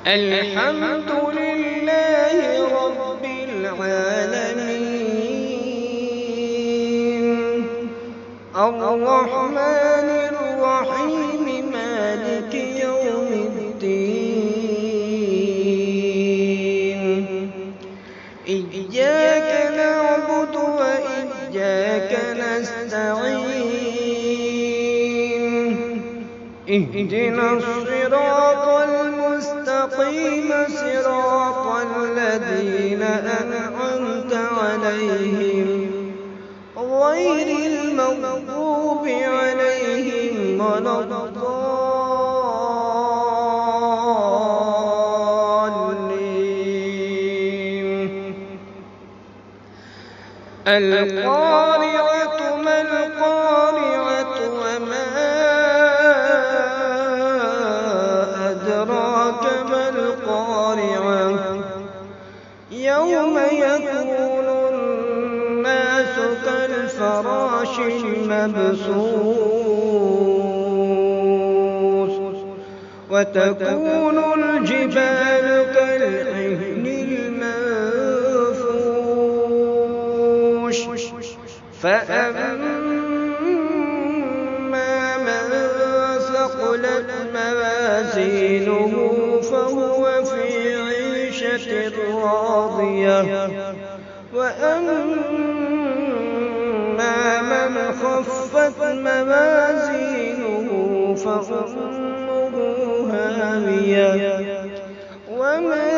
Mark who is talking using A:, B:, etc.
A: الحمد لله رب العالمين الرحمن الرحيم مالك يوم الدين إياك نعبد وإياك نستعين اهدنا الصراط المستقيم صراط الذين أنعمت عليهم غير المغضوب عليهم ولا الضالين. القارعة ما القارعة وما أدراك ما القارعة يوم يكون الناس كالفراش المبثوث وتكون الجبال كالعهن المنفوش فأما من ثقلت موازينه فهو في عيشة راضية وأما من خفت موازينه فأمه هاوية وما